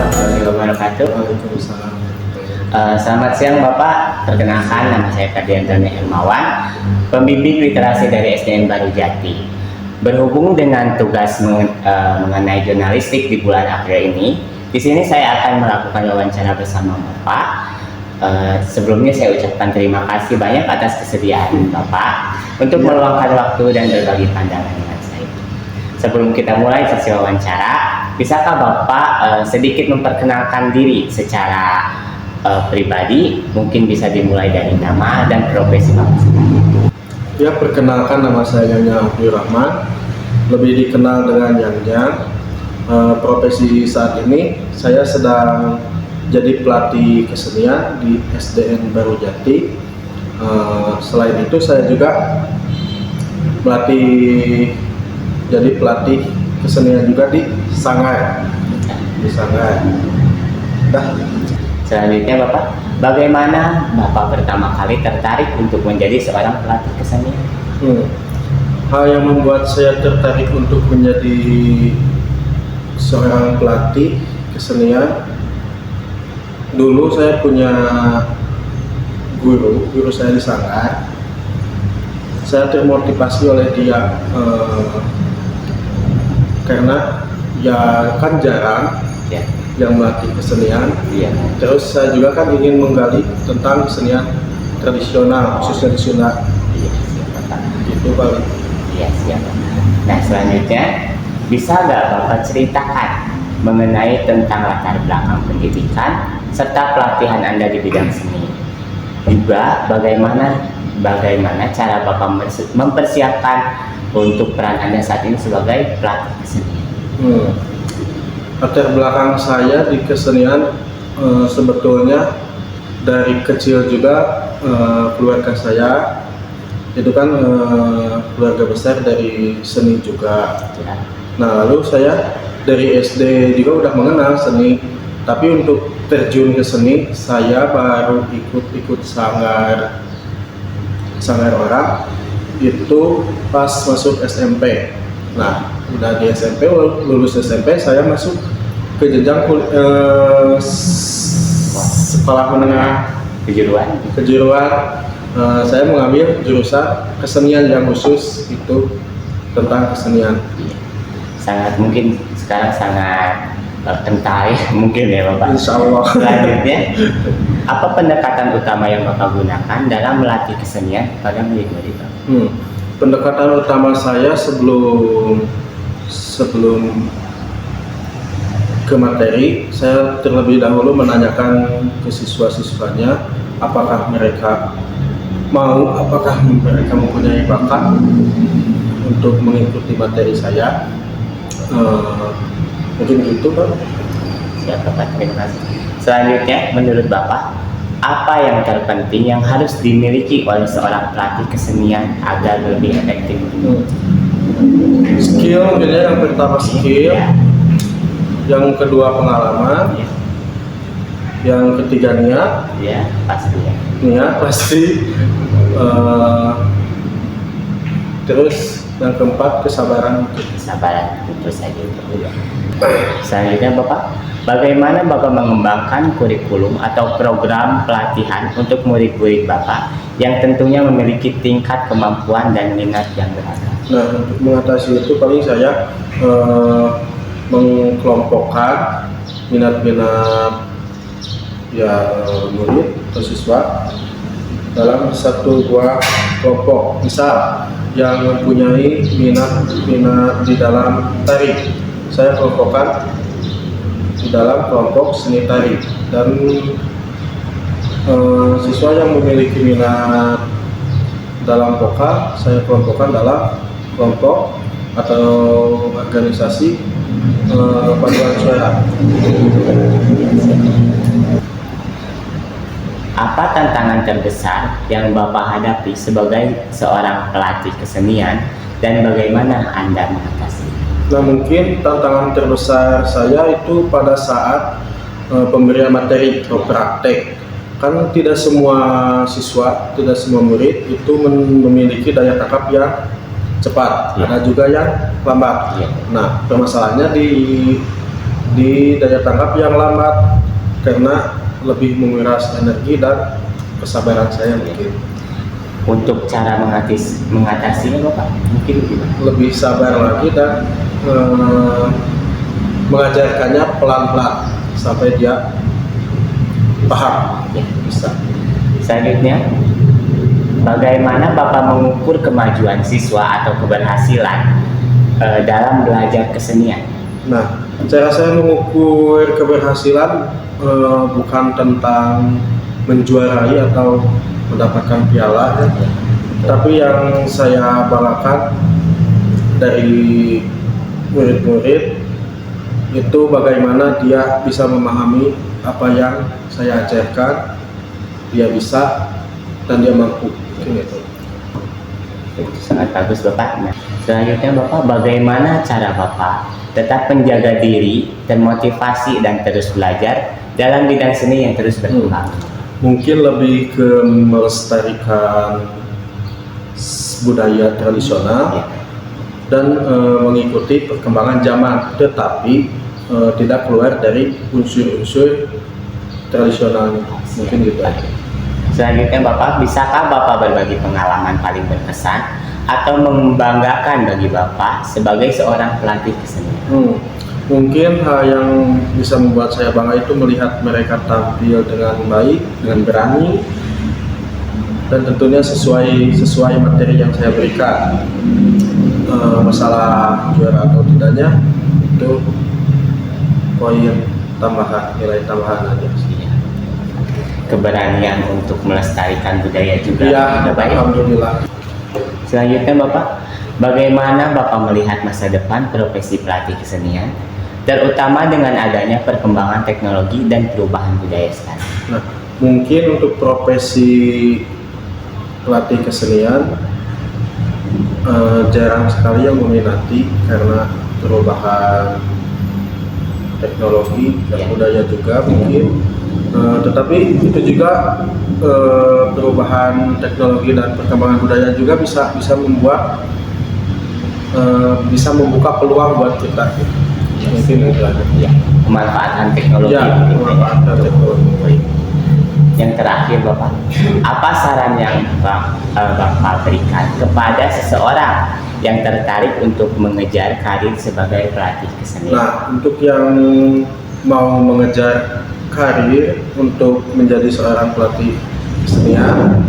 warahmatullahi wabarakatuh. Waalaikumsalam. Selamat siang Bapak, perkenalkan nama saya Ferdian Hermawan, pembimbing literasi dari SDN Baru Jati. Berhubung dengan tugas mengenai jurnalistik di bulan April ini, di sini saya akan melakukan wawancara bersama Bapak. Sebelumnya saya ucapkan terima kasih banyak atas kesediaan Bapak untuk meluangkan waktu dan berbagi pandangan dengan saya. Sebelum kita mulai sesi wawancara, bisakah Bapak sedikit memperkenalkan diri secara pribadi, mungkin bisa dimulai dari nama dan profesi Bapak. Ya, perkenalkan nama saya Yang Abdul Rahman, lebih dikenal dengan Yang. Profesi saat ini saya sedang jadi pelatih kesenian di SDN Baru Jati. Selain itu saya juga jadi pelatih kesenian juga di Sanggar. Selanjutnya Bapak, bagaimana Bapak pertama kali tertarik untuk menjadi seorang pelatih kesenian? Hal yang membuat saya tertarik untuk menjadi seorang pelatih kesenian, dulu saya punya guru saya di Sanggar. Saya termotivasi oleh dia karena ya kan jarang yang melatih kesenian. Terus saya juga kan ingin menggali tentang kesenian tradisional, khususnya di Sunda. Itu paling. Iya, siap. Nah, selanjutnya bisa nggak Bapak ceritakan mengenai tentang latar belakang pendidikan serta pelatihan Anda di bidang seni? Juga bagaimana cara Bapak mempersiapkan untuk peran Anda saat ini sebagai pelatih kesenian? Latar belakang saya di kesenian sebetulnya dari kecil juga, keluarga saya itu kan keluarga besar dari seni juga. Nah, lalu saya dari SD juga udah mengenal seni, tapi untuk terjun ke seni saya baru ikut sanggar orang itu pas masuk SMP. Nah, udah di SMP, lulus SMP saya masuk ke jenjang sekolah menengah kejuruan. Saya mengambil jurusan kesenian yang khusus itu tentang kesenian. Mungkin sekarang sangat kental ya, mungkin ya Bapak. Insya Allah. Selanjutnya, apa pendekatan utama yang Bapak gunakan dalam melatih kesenian pada murid-murid Bapak? Pendekatan utama saya sebelum ke materi, saya terlebih dahulu menanyakan ke siswa-siswanya apakah mereka mempunyai bakat untuk mengikuti materi saya. Mungkin itu Pak. Siap Bapak, terima kasih. Selanjutnya, menurut Bapak, apa yang terpenting yang harus dimiliki oleh seorang pelatih kesenian agar lebih efektif? Skill, jadi yang pertama skill, yang kedua pengalaman, yang ketiga niat. Ya, pasti ya. Niat pasti. Terus yang keempat kesabaran. Tentu saja. Selanjutnya Bapak, bagaimana Bapak mengembangkan kurikulum atau program pelatihan untuk murid-murid Bapak yang tentunya memiliki tingkat kemampuan dan minat yang beragam? Nah, untuk mengatasi itu paling saya mengkelompokkan minat-minat murid atau siswa dalam satu dua kelompok. Misal yang mempunyai minat di dalam tari, saya kelompokkan di dalam kelompok seni tari, dan siswa yang memiliki minat dalam vokal saya kelompokkan dalam kelompok atau organisasi paduan suara. Apa tantangan terbesar yang Bapak hadapi sebagai seorang pelatih kesenian dan bagaimana Anda mengatasi? Nah, mungkin tantangan terbesar saya itu pada saat pemberian materi atau praktek. Kan tidak semua siswa, tidak semua murid itu memiliki daya tangkap yang cepat, ada juga yang lambat. Nah, permasalahannya di di daya tangkap yang lambat karena lebih menguras energi dan kesabaran saya mungkin. Untuk cara mengatasinya Bapak mungkin gimana? Lebih sabar lagi dan mengajarkannya pelan-pelan sampai dia paham. Ya. Bisa. Selanjutnya, bagaimana Bapak mengukur kemajuan siswa atau keberhasilan dalam belajar kesenian? Nah, cara saya mengukur keberhasilan bukan tentang menjuarai atau mendapatkan piala, ya. Tapi yang saya banggakan dari murid-murid itu bagaimana dia bisa memahami apa yang saya ajarkan, dia bisa dan dia mampu. Gitu. Itu sangat bagus Bapak. Nah, selanjutnya Bapak, bagaimana cara Bapak tetap menjaga diri, termotivasi dan terus belajar dalam bidang seni yang terus berkembang? Mungkin lebih ke melestarikan budaya tradisional, Ya. dan mengikuti perkembangan zaman, tetapi tidak keluar dari unsur-unsur tradisional. Mungkin gitu aja. Selanjutnya Bapak, bisakah Bapak berbagi pengalaman paling berkesan atau membanggakan bagi Bapak sebagai seorang pelatih kesenian? Mungkin hal yang bisa membuat saya bangga itu melihat mereka tampil dengan baik, dengan berani, dan tentunya sesuai materi yang saya berikan. Masalah juara atau tidaknya itu poin tambahan, nilai tambahan aja. Iya. Keberanian untuk melestarikan budaya juga. Ya, sudah baik. alhamdulillah. Selanjutnya Bapak, bagaimana Bapak melihat masa depan profesi pelatih kesenian, terutama dengan adanya perkembangan teknologi dan perubahan budaya sekarang? Nah, mungkin untuk profesi pelatih kesenian jarang sekali yang meminati karena perubahan teknologi dan budaya juga mungkin. Tetapi itu juga perubahan teknologi dan perkembangan budaya juga bisa membuat bisa membuka peluang buat kita. Mungkin itu aja. Ya, pemanfaatan teknologi. Ya, pemanfaatan teknologi. Yang terakhir Bapak, apa saran yang Bapak berikan kepada seseorang yang tertarik untuk mengejar karir sebagai pelatih kesenian? Nah, untuk yang mau mengejar karir untuk menjadi seorang pelatih kesenian,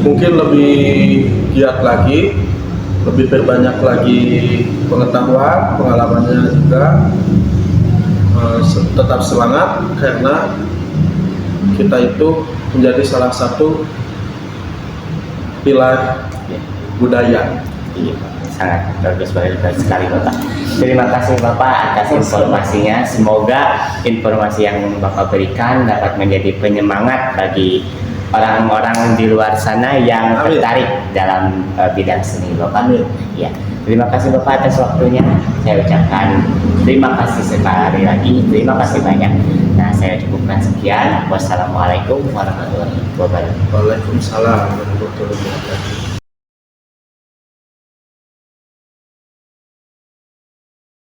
mungkin lebih giat lagi, lebih berbanyak lagi pengetahuan, pengalamannya juga, tetap semangat karena kita itu menjadi salah satu pilar budaya. Iya, sangat bagus sekali Bapak. Terima kasih Bapak atas informasinya. Semoga informasi yang Bapak berikan dapat menjadi penyemangat bagi orang-orang di luar sana yang Amin. tertarik dalam bidang seni Bapak. Amin. Ya, terima kasih Bapak atas waktunya. Saya ucapkan terima kasih sekali lagi. Terima kasih banyak. Nah, saya cukupkan sekian. Wassalamualaikum warahmatullahi wabarakatuh. Waalaikumsalam warahmatullahi wabarakatuh.